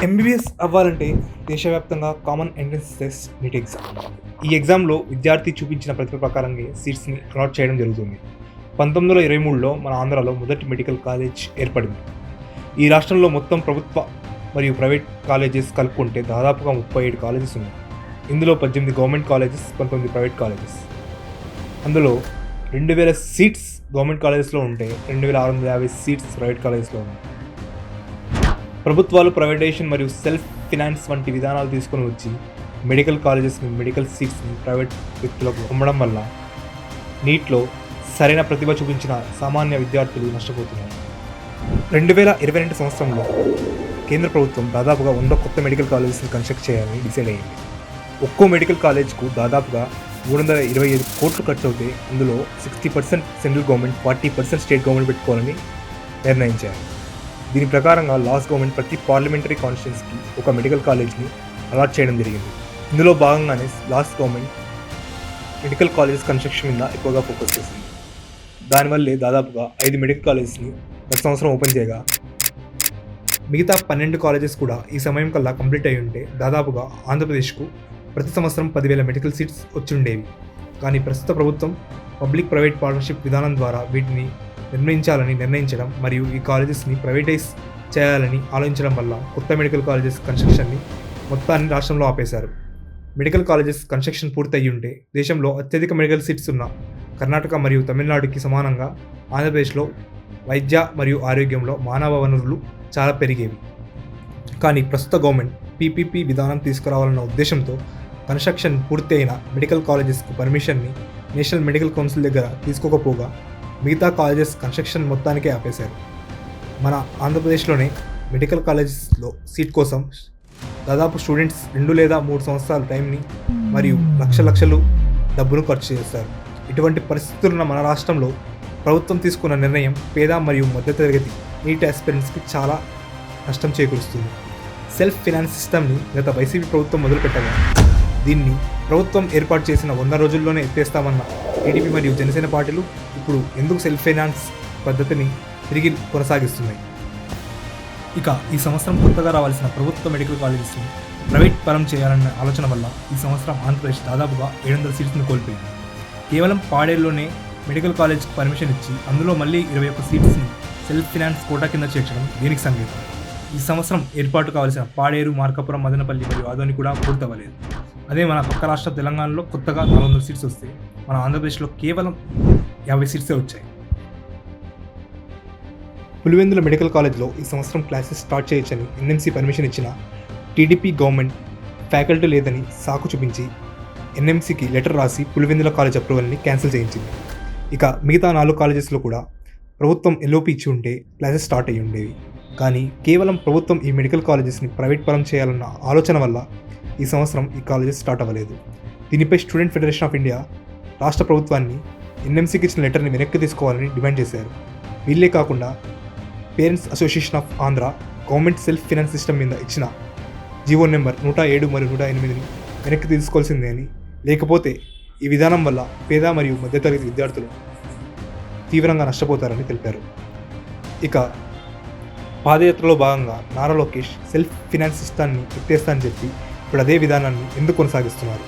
MBBS అవ్వాలంటే దేశవ్యాప్తంగా common entrance test NEET exam. ఈ ఎగ్జామ్లో విద్యార్థి చూపించిన ప్రతిభ ప్రకారంగా సీట్స్ని అలాట్ చేయడం జరుగుతుంది. 1923లో మన ఆంధ్రాలో మొదటి మెడికల్ కాలేజ్ ఏర్పడింది. ఈ రాష్ట్రంలో మొత్తం ప్రభుత్వ మరియు ప్రైవేట్ కాలేజెస్ కలుపుకుంటే దాదాపుగా 37 కాలేజెస్ ఉన్నాయి. ఇందులో 18 గవర్నమెంట్ కాలేజెస్, 19 ప్రైవేట్ కాలేజెస్. అందులో 2000 సీట్స్ గవర్నమెంట్ కాలేజెస్లో ఉంటే 2650 సీట్స్ ప్రైవేట్ కాలేజెస్లో ఉన్నాయి. ప్రభుత్వాలు ప్రైవేటైజేషన్ మరియు సెల్ఫ్ ఫినాన్స్ వంటి విధానాలు తీసుకొని వచ్చి మెడికల్ కాలేజెస్ని, మెడికల్ సీట్స్ని ప్రైవేట్ వ్యక్తులకు అమ్మడం వల్ల నీట్లో సరైన ప్రతిభ చూపించిన సామాన్య విద్యార్థులు నష్టపోతున్నారు. 2022 సంవత్సరంలో కేంద్ర ప్రభుత్వం దాదాపుగా 100 కొత్త మెడికల్ కాలేజెస్ని కన్స్ట్రక్ట్ చేయాలని డిసైడ్ అయ్యింది. ఒక్కో మెడికల్ కాలేజ్కు దాదాపుగా 325 కోట్లు ఖర్చు అవుతే అందులో 60% సెంట్రల్ గవర్నమెంట్, 40% స్టేట్ గవర్నమెంట్ పెట్టుకోవాలని నిర్ణయించారు. దీని ప్రకారంగా లాస్ట్ గవర్నమెంట్ ప్రతి పార్లమెంటరీ కాన్స్టిట్యున్సీకి ఒక మెడికల్ కాలేజ్ని అలాట్ చేయడం జరిగింది. ఇందులో భాగంగానే last government medical colleges construction మీద ఎక్కువగా ఫోకస్ చేసింది. దానివల్లే దాదాపుగా 5 మెడికల్ కాలేజెస్ని గత సంవత్సరం ఓపెన్ చేయగా మిగతా 12 కాలేజెస్ కూడా ఈ సమయం కల్లా కంప్లీట్ అయి ఉంటే దాదాపుగా ఆంధ్రప్రదేశ్కు ప్రతి సంవత్సరం 10,000 మెడికల్ సీట్స్ వచ్చి ఉండేవి. కానీ ప్రస్తుత ప్రభుత్వం పబ్లిక్ ప్రైవేట్ పార్ట్నర్షిప్ విధానం ద్వారా వీటిని నిర్ణయించడం మరియు ఈ కాలేజెస్ని ప్రైవేటైజ్ చేయాలని ఆలోచించడం వల్ల కొత్త మెడికల్ కాలేజెస్ కన్స్ట్రక్షన్ని మొత్తాన్ని రాష్ట్రంలో ఆపేశారు. మెడికల్ కాలేజెస్ కన్స్ట్రక్షన్ పూర్తయి ఉంటే దేశంలో అత్యధిక మెడికల్ సీట్స్ ఉన్న కర్ణాటక మరియు తమిళనాడుకి సమానంగా ఆంధ్రప్రదేశ్లో వైద్య మరియు ఆరోగ్యంలో మానవ వనరులు చాలా పెరిగేవి. కానీ ప్రస్తుత గవర్నమెంట్ పీపీపీ విధానం తీసుకురావాలన్న ఉద్దేశంతో కన్స్ట్రక్షన్ పూర్తి అయిన మెడికల్ కాలేజెస్కు పర్మిషన్ని నేషనల్ మెడికల్ కౌన్సిల్ దగ్గర తీసుకోకపోగా మిగతా కాలేజెస్ కన్స్ట్రక్షన్ మొత్తానికే ఆపేశారు. మన ఆంధ్రప్రదేశ్లోనే మెడికల్ కాలేజెస్లో సీట్ కోసం దాదాపు స్టూడెంట్స్ 2 లేదా 3 సంవత్సరాల టైంని మరియు లక్షలు డబ్బును ఖర్చు చేస్తారు. ఇటువంటి పరిస్థితులున్న మన రాష్ట్రంలో ప్రభుత్వం తీసుకున్న నిర్ణయం పేద మరియు మధ్యతరగతి నీట్ ఆస్పిరెంట్స్కి చాలా నష్టం చేకూరుస్తుంది. సెల్ఫ్ ఫినాన్స్ సిస్టమ్ని గత వైసీపీ ప్రభుత్వం మొదలుపెట్టగా దీన్ని ప్రభుత్వం ఏర్పాటు చేసిన 100 రోజుల్లోనే ఎత్తేస్తామన్న టీడీపీ మరియు జనసేన పార్టీలు ఇప్పుడు ఎందుకు సెల్ఫ్ ఫైనాన్స్ పద్ధతిని తిరిగి కొనసాగిస్తున్నాయి? ఇక ఈ సంవత్సరం కొత్తగా రావాల్సిన ప్రభుత్వ మెడికల్ కాలేజెస్ని ప్రైవేట్ పరం చేయాలన్న ఆలోచన వల్ల ఈ సంవత్సరం ఆంధ్రప్రదేశ్ దాదాపుగా 700 సీట్స్ని కోల్పోయింది. కేవలం పాడేరులోనే మెడికల్ కాలేజ్కి పర్మిషన్ ఇచ్చి అందులో మళ్ళీ 21 సీట్స్ని సెల్ఫ్ ఫినాన్స్ కోటా కింద చేర్చడం దీనికి సంకేతం. ఈ సంవత్సరం ఏర్పాటు కావాల్సిన పాడేరు, మార్కాపురం, మదనపల్లి మరియు ఆదోని కూడా పూర్తవ్వలేదు. అదే మన పక్క రాష్ట్ర తెలంగాణలో కొత్తగా 400 సీట్స్ వస్తే మన ఆంధ్రప్రదేశ్లో కేవలం 50 సీట్సే వచ్చాయి. పులివెందుల మెడికల్ కాలేజ్లో ఈ సంవత్సరం క్లాసెస్ స్టార్ట్ చేయొచ్చని ఎన్ఎంసీ పర్మిషన్ ఇచ్చిన టీడీపీ గవర్నమెంట్ ఫ్యాకల్టీ లేదని సాకు చూపించి ఎన్ఎంసీకి లెటర్ రాసి పులివెందుల కాలేజ్ అప్రూవల్ని క్యాన్సిల్ చేయించింది. ఇక మిగతా 4 కాలేజెస్లో కూడా ప్రభుత్వం ఎల్ఓపి ఇచ్చి ఉంటే క్లాసెస్ స్టార్ట్ అయ్యి ఉండేవి. కానీ కేవలం ప్రభుత్వం ఈ మెడికల్ కాలేజెస్ని ప్రైవేట్ పరం చేయాలన్న ఆలోచన వల్ల ఈ సంవత్సరం ఈ కాలేజెస్ స్టార్ట్ అవ్వలేదు. దీనిపై స్టూడెంట్ ఫెడరేషన్ ఆఫ్ ఇండియా రాష్ట్ర ప్రభుత్వాన్ని ఎన్ఎంసీకి ఇచ్చిన లెటర్ని వెనక్కి తీసుకోవాలని డిమాండ్ చేశారు. వీళ్ళే కాకుండా parents association of Andhra government self finance system మీద ఇచ్చిన జీవో నెంబర్ 107 మరియు 108ని వెనక్కి తీసుకోవాల్సిందే అని, లేకపోతే ఈ విధానం వల్ల పేద మరియు మధ్యతరగతి విద్యార్థులు తీవ్రంగా నష్టపోతారని తెలిపారు. ఇక పాదయాత్రలో భాగంగా నారా లోకేష్ సెల్ఫ్ ఫినాన్స్ సిస్టాన్ని ఎత్తేస్తా అని చెప్పి ఇప్పుడు అదే విధానాన్ని ఎందుకు కొనసాగిస్తున్నారు?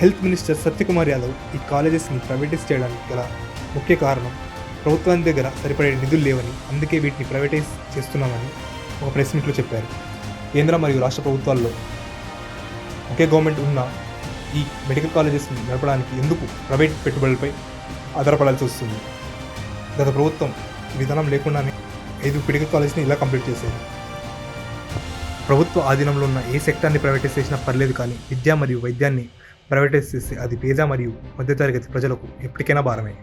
హెల్త్ మినిస్టర్ సత్యకుమార్ యాదవ్ ఈ కాలేజెస్ని ప్రైవేటైజ్ చేయడానికి గల ముఖ్య కారణం ప్రభుత్వానికి దగ్గర సరిపడే నిధులు లేవని, అందుకే వీటిని ప్రైవేటైజ్ చేస్తున్నామని ఒక ప్రెస్ మీట్లో చెప్పారు. కేంద్ర మరియు రాష్ట్ర ప్రభుత్వాల్లో ఒకే గవర్నమెంట్ ఉన్న ఈ మెడికల్ కాలేజెస్ని నడపడానికి ఎందుకు ప్రైవేట్ పెట్టుబడులపై ఆధారపడాల్సి వస్తుంది? గత ప్రభుత్వం ఈ విధానం లేకుండానే 5 మెడికల్ కాలేజ్ని ఇలా కంప్లీట్ చేశారు. ప్రభుత్వ ఆధీనంలో ఉన్న ఏ సెక్టార్ని ప్రైవేటైజ్ చేసినా పర్లేదు, కానీ విద్య మరియు వైద్యాన్ని ప్రైవేటైజ్ చేస్తే అది పేద మరియు మధ్యతరగతి ప్రజలకు ఎప్పటికైనా భారమే.